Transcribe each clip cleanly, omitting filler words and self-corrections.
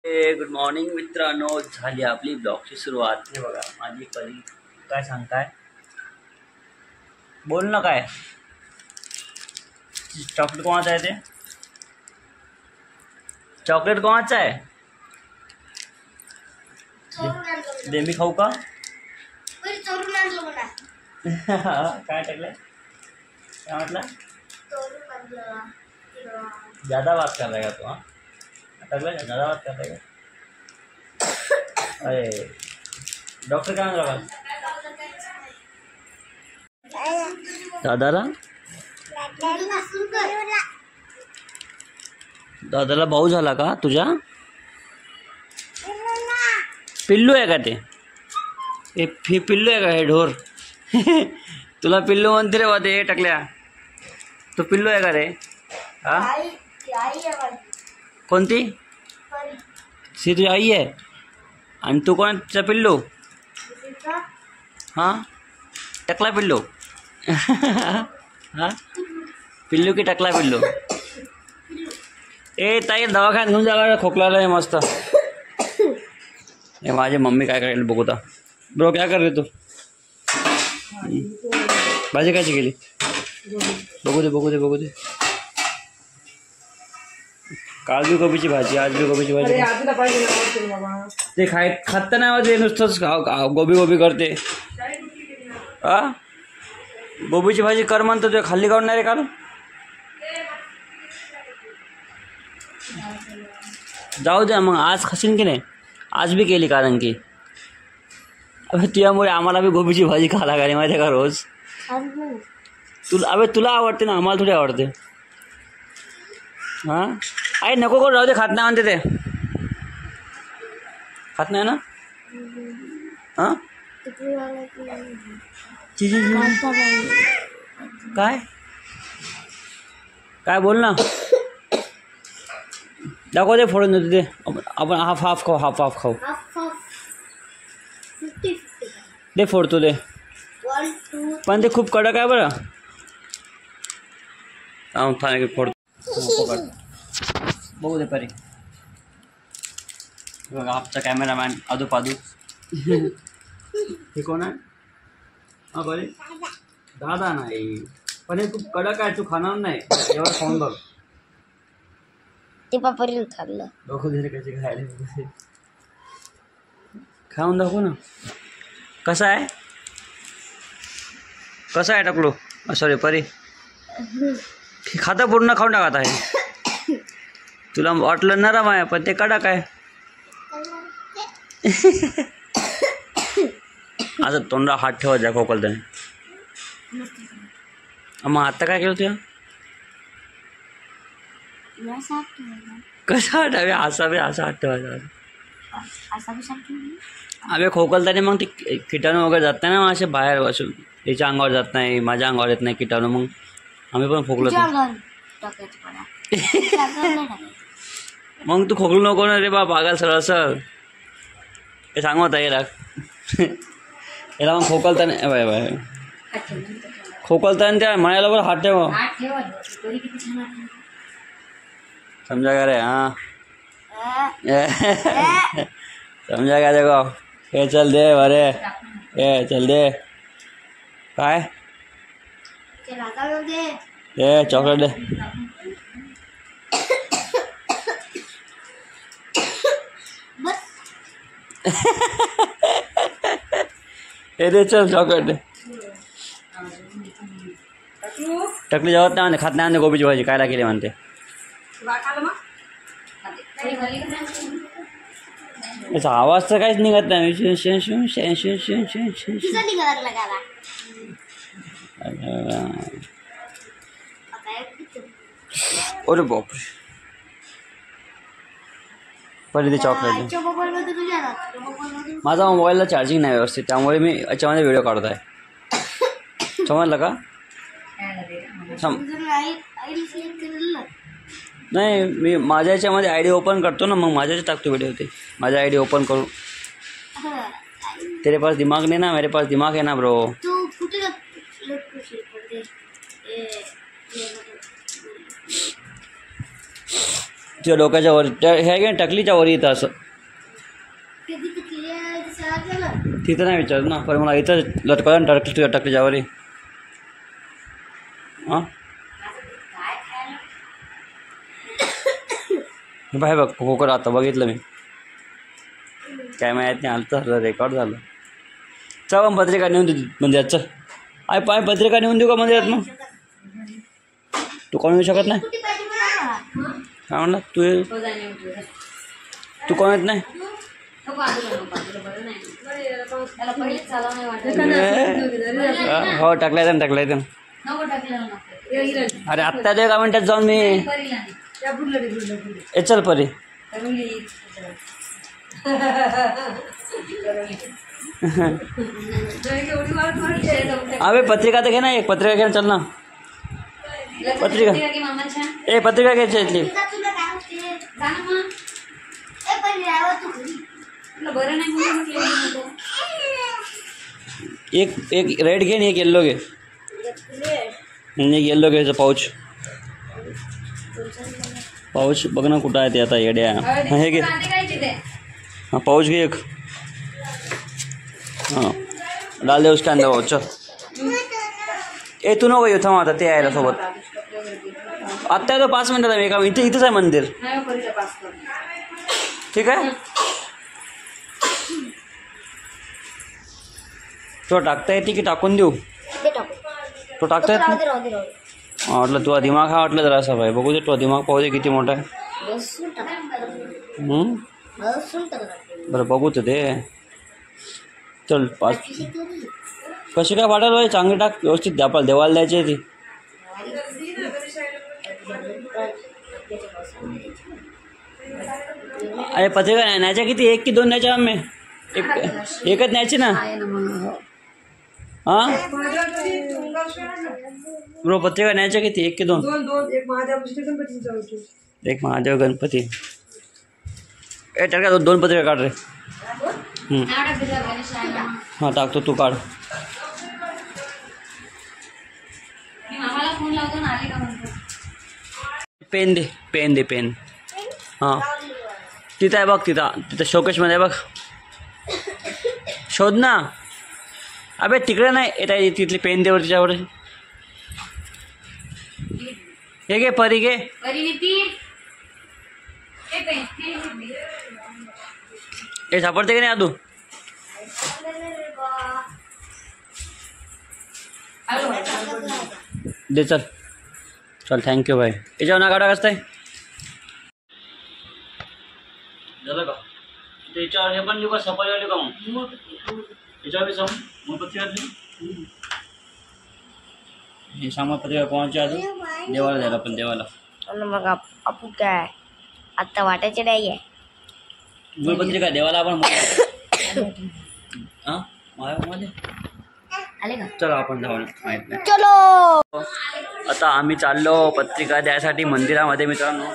Good morning मित्रांनो, झाली आपली ब्लॉगची सुरुवात. हे बघा माझी परी काय सांगताय, बोल ना. काय चॉकलेट कोणाचं आहे? ते चॉकलेट कोणाचं आहे? दे मी खाऊ का? काय टाकलंय? काय म्हटलं? ज्यादा बात कर रहा तू? हाँ टाकलं का? ज्यादा बात कर रहा? अरे डॉक्टर काय म्हणला? दादाला भाऊ झाला का तुझ्या? पिल्लू आहे का ते? हे पिल्लू आहे का हे ढोर? तुला पिल्लू म्हणते रे वाटे हे टाकल्या. तू पिल्लू आहे का रे? हा कोणती? सी तुझी आई आहे आणि तू कोणाचा पिल्लू? हां टकला पिल्लू. हां पिल्लू की टकला पिल्लू? ए ताई दवाखान्यात घेऊन जायला, खोकला आहे मस्त. हे माझी मम्मी काय करेल बघू आता. ब्रो क्या कर रहे तू? भाजी कशी केली बघू दे. काल बी गोबीची भाजी, आज बी गोबीची भाजी. ते खात नाही ते, नुसतंच गोबी करते. हा गोबीची भाजी कर म्हणतो ते, खाल्ली काढून नाही रे काल? जाऊ द्या मग, आज खाशीन की नाही? आज बी केली, कारण की तुझ्यामुळे आम्हाला बी गोबीची भाजी खायला लागली माहिती आहे का रोज. तुला आवडते ना, आम्हाला थोडी आवडते. हां आई नको करू, राहू दे. खात नाही म्हणते ते, खात नाही ना? हां काय बोल ना. दाखव दे, फोडून देतो ते. आपण हाफ खाऊ. दे फोडतो दे, पण ते खूप कडक आहे बरं. फोडतो बघू दे परी. बघा आमचा कॅमेरामॅन आदू. हे कोण आहे? हा बरे दादा नाही, पण हे खूप कडक आहे, तू खाणार नाही. एवढं खाऊन बघ. ते पापरी खाल्लं. बघू दे कशी खायला. खाऊन दाखव ना. कसा आहे टाकलो? सॉरी परी, खाता पूर्ण खाऊन टाकत आहे. तुला वाटलं नरम आहे, पण ते कडक आहे. आता तोंडा हात ठेवत जा खोकलताना. मग आता काय केलं तुझ्या? कसा हटावे? असा हात ठेवायचा. अबे खोकलताना मग ते किटाणू वगैरे जात नाही ना, असे बाहेर बसून. त्याच्या अंगावर जात नाही, माझ्या अंगावर येत नाही किटाणू. मग आम्ही पण खोकलो. मग तू खोकलू नको ना रे बा, पागल सरळ. हे सांगू होता याला मग खोकलताना त्या म्हणायला बरं हात ठेव. समजा का रे? हाँ समझा क्या? देखो ये चल दे भरे, ये चल दे. काय ये चॉकलेट दे. हे दे चल चॉकलेट दे. टकली जेवत नाही, खात नाही गोबीची भाजी. कायला केली म्हणते? याचा आवाज तर काहीच निघत नाही. अरे बापरे, पहिले ते चॉकलेट. माझा मोबाईलला चार्जिंग नाही व्यवस्थित, त्यामुळे मी याच्यामध्ये व्हिडिओ काढत आहे. समजलं का? नाही, मी माझ्या याच्यामध्ये आय डी ओपन करतो ना, मग माझ्याच टाकतो व्हिडिओ. ते माझा आय डी ओपन करू. तेरे पास दिमाग नाही ना, मेरे पास दिमाग है ना ब्रो. तुझ्या डोक्याच्या वर हे आहे की टकलीच्या वर येतं असं. तिथं नाही विचारत ना, पण मला इथं लटकवलं ना तुझ्या टकलीच्या वर. हां बाय बघ कोकर आता बघितलं मी, काय माहीत नाही आलं तर रेकॉर्ड झालं. चल मग पत्रिका नेऊन देऊ मंदिरात. चल पाय पत्रिका नेऊन देऊ का मंदिरात? मग तू कोण येऊ शकत नाही? काय म्हणला तू कोण येत नाही? हो टाकला येतं. अरे आत्ता ते 1 मिनिटात जाऊन मी चल परी. अबे पत्रिका तर घे ना, एक पत्रिका घे ना, चल ना पत्रिका. पत्रिका घ्यायची इथली. एक रेड घे आणि एक येल्लो घे. एक येल्लो घ्यायचं पाऊच बघ ना कुठं आहे ते आता येड्या. हे घे हाँ पाउच घे एक. हाँ डाल दे उसके अंदर वो. चल तू नको येऊ, थांब आता ते यायला सोबत. आत्ता तो 5 मिनिटात आहे. का इथंच आहे मंदिर. ठीक आहे. तो टाकता येते की टाकून देऊ? तो टाकता येत नाही. वाटलं तुझा दिमाग हा वाटलं जरा असा भाई. बघू दे तुझा दिमाग, पाहू दे किती मोठा आहे. बरं बघू तर ते. चल 5 कशी काय वाटायला भाई? चांगली टाक व्यवस्थित. आपल्याला देवाला द्यायची आहे ती. अरे पत्रिका न्यायच्या किती? 1 की 2 न्यायच्या आम्ही? एकच न्यायची ना. हां ब्रो पत्रिका न्यायच्या किती? 1 की 2? एक महादेव गणपती. टाका 2 पत्रिका काढ रे. हां टाकतो, तू काढ. पेन दे पेन. हां तिथं आहे बघ, तिथं शोकेशमध्ये आहे बघ. शोध ना. अबे तिकडे नाही येत आहे. तिथली पेन देवर तिच्यावर. हे घे परी घे. सापडते की नाही आदू? दे चल थँक्यू भाई. याच्यावर ना काढा कसं आहे झालं का? त्याच्यावर हे पण देऊ का? सफारीवाले का मग याच्यावर बी मग पत्रिका हे सामान पत्रिका कोणाची आजू? देवाला द्यायला. पण देवाला मग आपण काय आता वाटायचे नाही आहे. मूळपत्रिका देवाला आपण आले का? चलो आपण जाऊ. माहित नाही. चलो आता आम्ही चाललो पत्रिका द्यायसाठी मंदिरामध्ये. मित्रांनो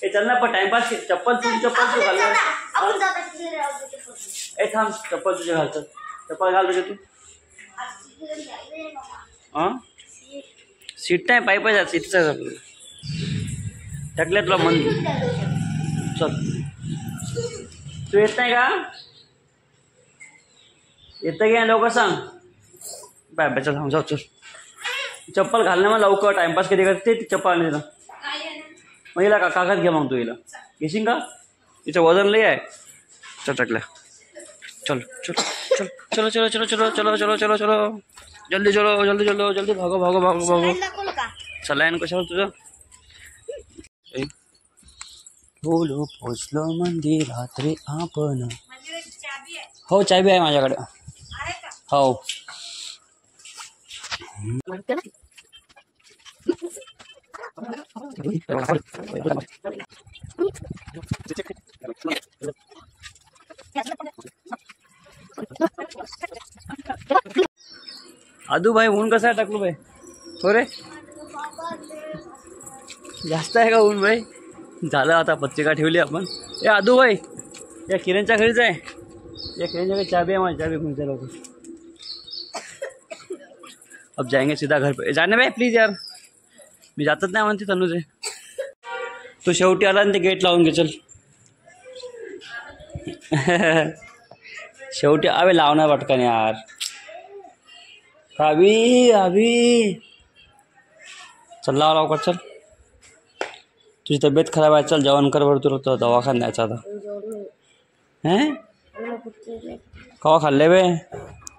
हे चल ना पण टाइमपास. चप्पल तू घाल. थांब चप्पल तुझे घालतो. चप्पल घाल तुझे तू. हां सीट नाही पाय जात. सीटचा टाकल्या तुला मन. चल तू येत नाही का? येतं की लवकर सांग. बाय चल जाऊ. चल चप्पल घालणे मग लवकर. टाइमपास कधी करते ती चप्पल आणली ना. मग हिला का कागद घे. मग तू हिला घेशील का? तिचं वजन लई आहे. चल टाकल्या. चल चलो जल्दी भागो. सलाईन कशावर तुझं? बोलो पोचलो मंदिरात रे आपण. हो चाबी आहे माझ्याकडे. हो आदू भाई ऊन कसा आहे टाकलो भाई? हो रे जास्त आहे का ऊन भाई? झालं आता पत्रिका ठेवली आपण. ए आदू भाई या किरणच्या घरीच आहे. या किरणच्या घरी चाबी आहे माझी. चाबी कोणत्या लोक. अब जाएंगे सीधा घर पे. जाने भाई प्लीज यार. मी जातच नाही म्हणते तनुजे. तू शेवटी आला आणि ते गेट लावून घे चल. शेवटी अबे लावणार पटकन यार. अभी अभी चल लाव लवकर चल. तुझी तब्येत खराब आहे. चल जेवण कर बरं. तुला दवाखान्यात जायचं आता. हैं कवा खाल्ले बे.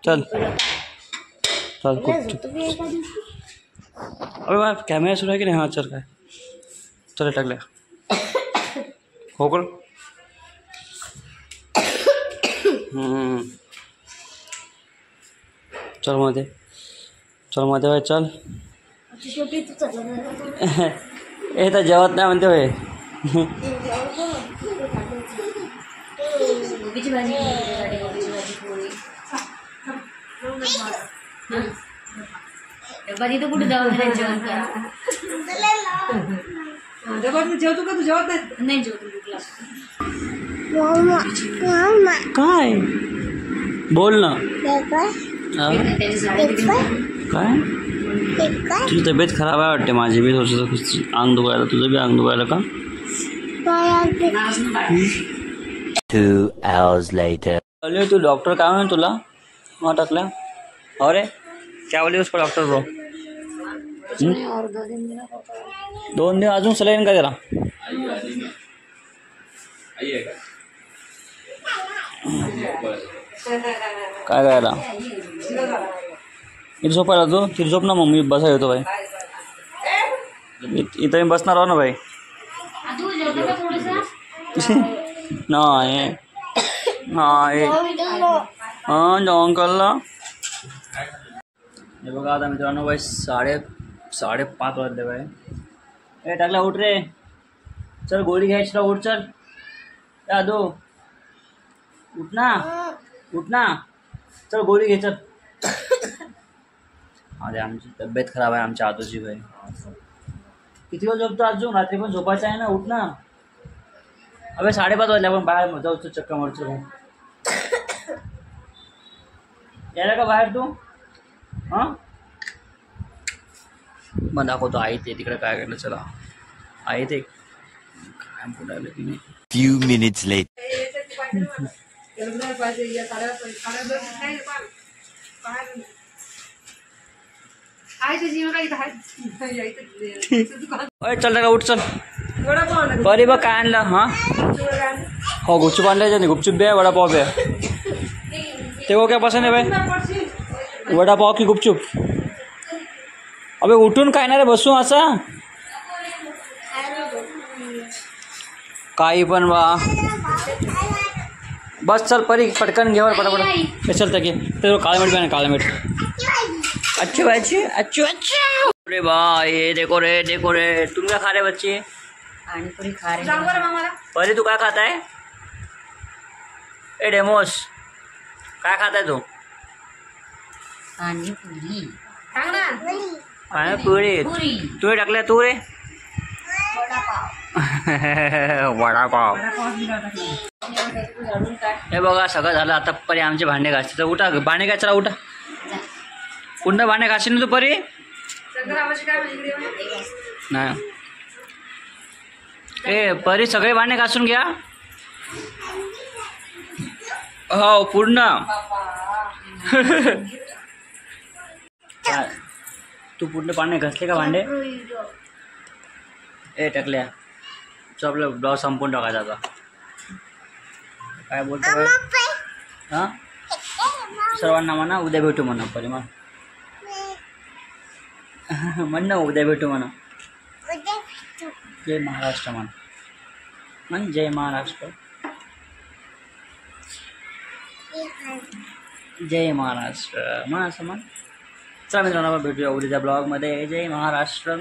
चल चल अबे बा कॅमेरा सुरू आहे की नाही. हां चल काय चल टाकल्या हो कर. चल मध्ये भाई चल. हे तर जेवत नाही म्हणते भाई. गोबीची भाजी गोबीची भाजी पोळी डब्बा तिथं कुठे दवाखान्यात जेवण करा. जेवतो का तू. जेवत नाही जेवतो. भूक लागते. काय बोल ना. काय तुझी तब्येत खराब आहे वाटते. माझी बी थोडंसं अंग दुखायला. तुझं बी अंग दुखायला का. 2 hours later. अरे तू डॉक्टर काय म्हणे तुला. मग टाकल्या अरे क्या बोले उस पर डॉक्टर ब्रो. 2 दिन अजून सलाईन का जरा. काय करायला इथे झोपायला. तू तिथे झोप ना. मग मी बसा येतो भाई. इथं मी बसणार आहो ना भाई. नाही नाही हां जेवण कळला. हे बघा आता मित्रांनो भाई 5:30 वाजले भाई. ए टाकला उठ रे. चल गोळी घ्यायची ना. उठ चल. आदो उठ ना चल गोळी घे चल. अरे आमची तब्येत खराब आहे. आमच्या आदोची भाई. किती वेळ झोपतो अजून. रात्री पण झोपायचं आहे ना. उठ ना. अबे 5:30 वाजले. आपण बाहेर जाऊ. चक्का मारतो. यायला का बाहेर तू. हां मग दाखवतो. आई ते तिकडे काय केलं. चला आई ते काय बोलायला की नाही. Few minutes later. चल टाका उठ चल. बरे बघ काय आणलं. हां हो गुपचूप आणल्याच्या नाही. गुपचूप बी आहे वडापाव बी आहे. ते वो क्या पसंद है भाई. वडापाव की गुपचूप. अबे उठून काय ना रे बसू असा. काही पण बा. बस चल परी पटकन घेवर पटापट. चल तक ते काळा मीठ बी काळा मीठ. अच्छी भाई अच्छी. अरे भाई ये देखो रे. तुम क्या खा रहे बच्चे. आणि पुरी खा रहे. परी तू काय खाता है. ए डेमोस काय खाता है तू. आणि पुरी पुरी तू टाकल्या तू रे. वडापाव. हे बघा सगळं झालं. आता परी आमचे भांडे घासते. तर उठा भांडे घ्या. चला उठा. पुन्हा भांडे घासीन ना तू परी. नाही ए परी सगळे भांडे घासून घ्या. हो पूर्ण. तू पूर्ण भांडे घासले का भांडे. ए टाकल्या तो आपलं ब्लाऊज संपून टाकायचा आता. काय बोलतो काय. हां सर्वांना म्हणा उद्या भेटू म्हणा. परी मग म्हण ना उद्या भेटू म्हणा. जय महाराष्ट्र म्हण. जय महाराष्ट्र. जय महाराष्ट्र म्हण असं म्हण. चला मित्रांनो भेटूया उद्याच्या ब्लॉगमध्ये. जय महाराष्ट्र.